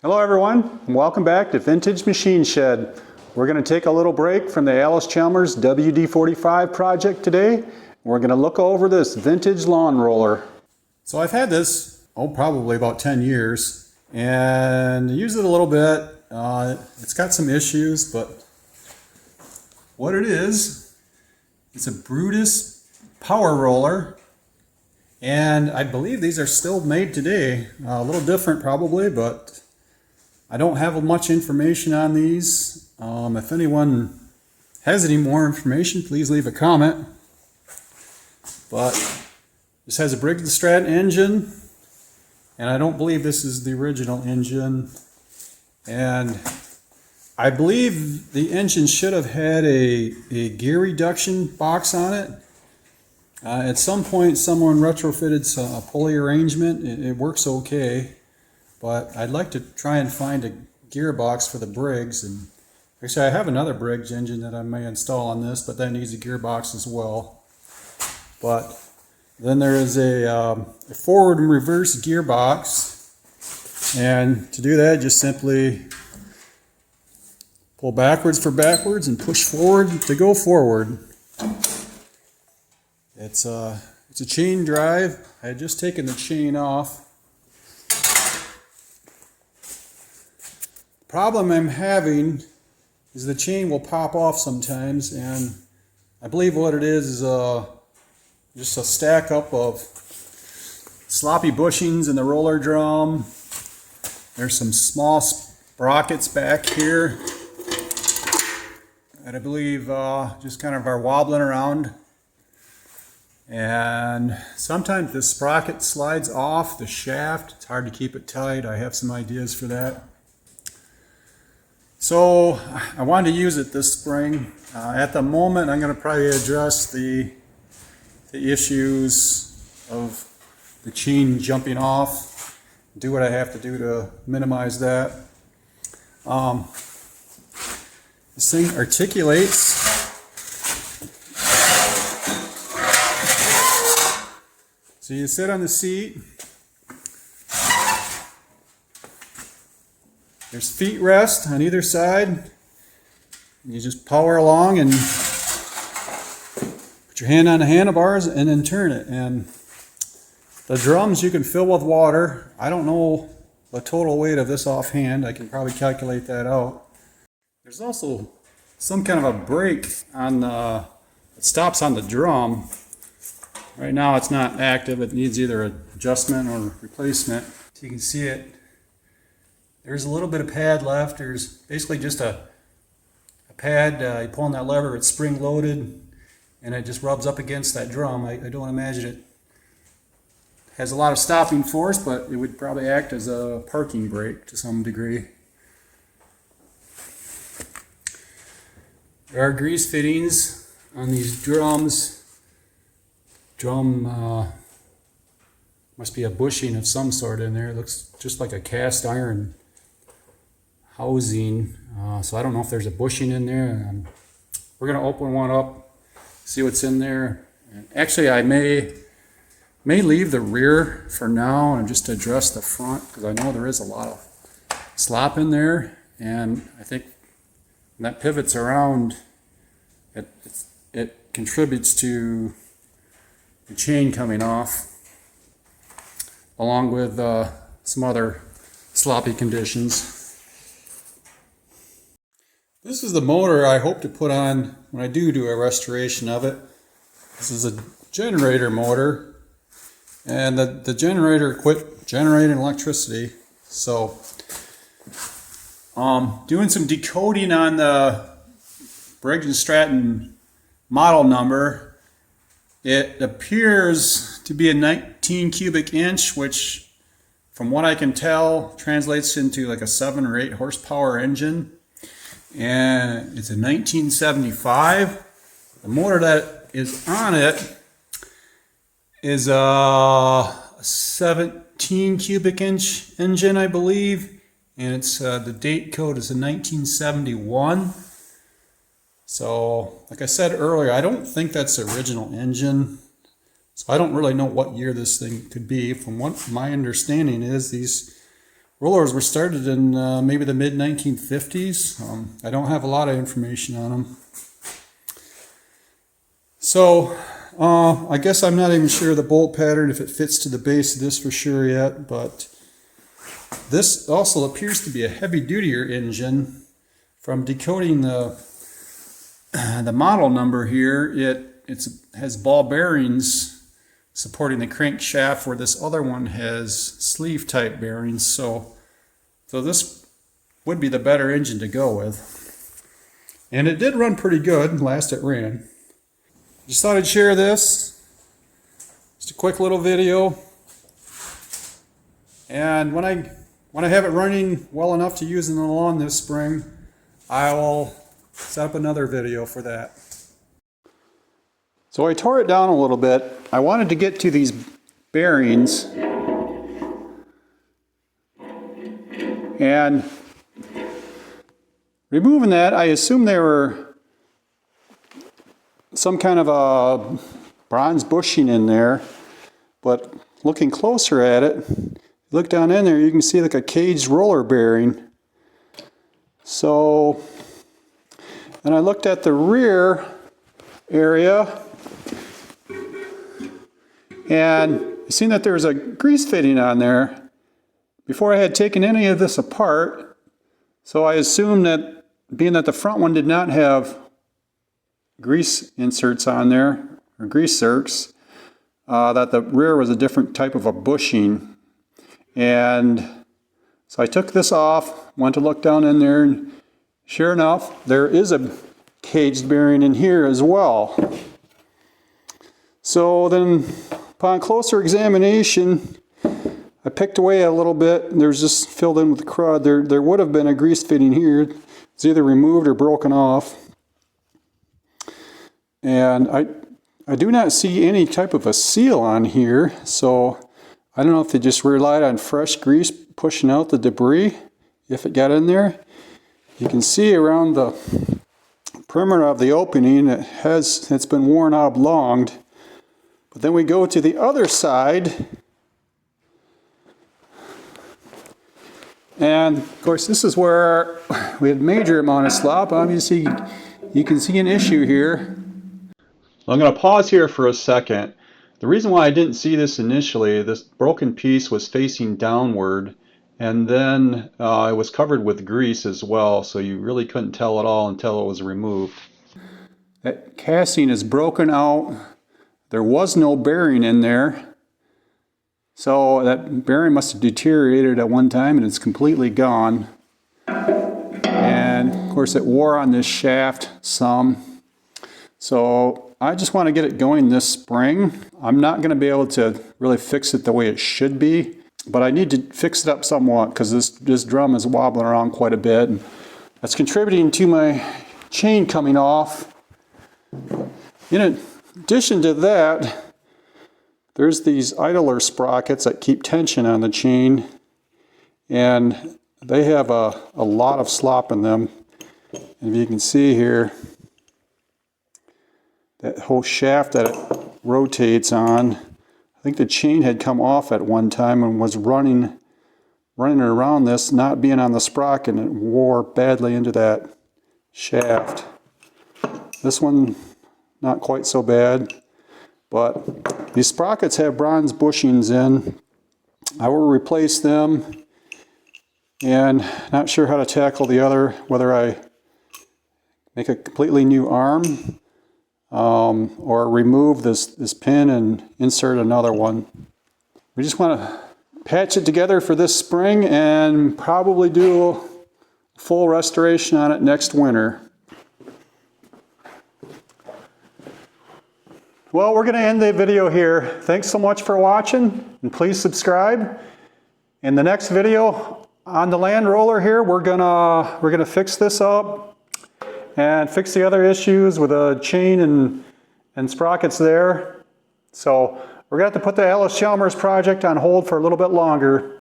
Hello everyone, and welcome back to Vintage Machine Shed. We're going to take a little break from the Alice Chalmers WD-45 project today. We're going to look over this vintage lawn roller. So I've had this, probably about 10 years, and used it a little bit. It's got some issues, but what it is, it's a Brutus Power Roller. And I believe these are still made today. A little different probably, but I don't have much information on these. If anyone has any more information, please leave a comment. But this has a Briggs and Stratton engine, and I don't believe this is the original engine. And I believe the engine should have had a gear reduction box on it. At some point, someone retrofitted a pulley arrangement. It works okay. But I'd like to try and find a gearbox for the Briggs. And actually, I have another Briggs engine that I may install on this, but that needs a gearbox as well. But then there is a forward and reverse gearbox. And to do that, just simply pull backwards for backwards and push forward to go forward. It's a chain drive. I had just taken the chain off. Problem I'm having is the chain will pop off sometimes, and I believe what it is just a stack up of sloppy bushings in the roller drum. There's some small sprockets back here that I believe just kind of are wobbling around, and sometimes the sprocket slides off the shaft. It's hard to keep it tight. I have some ideas for that. So I wanted to use it this spring. At the moment, I'm going to probably address the issues of the chain jumping off, do what I have to do to minimize that. This thing articulates. So you sit on the seat. There's feet rest on either side. You just power along and put your hand on the handlebars and then turn it. And the drums you can fill with water. I don't know the total weight of this offhand. I can probably calculate that out. There's also some kind of a brake on the, it stops on the drum. Right now it's not active. It needs either adjustment or replacement. So you can see it. There's a little bit of pad left. There's basically just a pad. You pull on that lever, it's spring loaded, and it just rubs up against that drum. I don't imagine it has a lot of stopping force, but it would probably act as a parking brake to some degree. There are grease fittings on these drums. Drum must be a bushing of some sort in there. It looks just like a cast iron housing, so I don't know if there's a bushing in there. We're going to open one up, see what's in there. And actually, I may leave the rear for now and just address the front, because I know there is a lot of slop in there, and I think when that pivots around, it contributes to the chain coming off, along with some other sloppy conditions. This is the motor I hope to put on when I do a restoration of it. This is a generator motor, and the generator quit generating electricity. So doing some decoding on the Briggs and Stratton model number, it appears to be a 19 cubic inch, which from what I can tell translates into like a 7 or 8 horsepower engine. And it's a 1975. The motor that is on it is a 17 cubic inch engine, I believe, and it's the date code is a 1971. So, like I said earlier, I don't think that's the original engine. So I don't really know what year this thing could be. From what my understanding is, these Rollers were started in maybe the mid-1950s. I don't have a lot of information on them. So I guess I'm not even sure the bolt pattern, if it fits to the base of this for sure yet, but this also appears to be a heavy-duty engine. From decoding the model number here, it has ball bearings supporting the crankshaft, where this other one has sleeve type bearings. So this would be the better engine to go with. And it did run pretty good last it ran. Just thought I'd share this. Just a quick little video. And when I have it running well enough to use in the lawn this spring, I will set up another video for that. So I tore it down a little bit. I wanted to get to these bearings, and removing that, I assumed they were some kind of a bronze bushing in there, but looking closer at it, look down in there, you can see like a caged roller bearing. So, and I looked at the rear area, and I seen that there was a grease fitting on there before I had taken any of this apart. So I assumed that, being that the front one did not have grease inserts on there, or grease zerks, that the rear was a different type of a bushing. And so I took this off, went to look down in there, and sure enough, there is a caged bearing in here as well. So then, upon closer examination, I picked away a little bit, and there's just filled in with crud. There would have been a grease fitting here. It's either removed or broken off. And I do not see any type of a seal on here, so I don't know if they just relied on fresh grease pushing out the debris, if it got in there. You can see around the perimeter of the opening, it's been worn oblonged. But then we go to the other side, and of course this is where we had major amount of slop. Obviously you can see an issue here. I'm going to pause here for a second. The reason why I didn't see this initially, this broken piece was facing downward, and then it was covered with grease as well, so you really couldn't tell at all until it was removed. That casting is broken out. There was no bearing in there, so that bearing must have deteriorated at one time, and it's completely gone. And of course it wore on this shaft some. So I just want to get it going this spring. I'm not going to be able to really fix it the way it should be, but I need to fix it up somewhat because this drum is wobbling around quite a bit, and that's contributing to my chain coming off. In addition to that, there's these idler sprockets that keep tension on the chain, and they have a lot of slop in them. And if you can see here, that whole shaft that it rotates on, I think the chain had come off at one time and was running around this, not being on the sprocket, and it wore badly into that shaft. This one, not quite so bad, but these sprockets have bronze bushings in. I will replace them, and not sure how to tackle the other, whether I make a completely new arm or remove this pin and insert another one. We just want to patch it together for this spring and probably do a full restoration on it next winter. Well, we're going to end the video here. Thanks so much for watching, and please subscribe. In the next video on the land roller here, we're gonna fix this up and fix the other issues with a chain and sprockets there. So we're gonna have to put the Alice Chalmers project on hold for a little bit longer.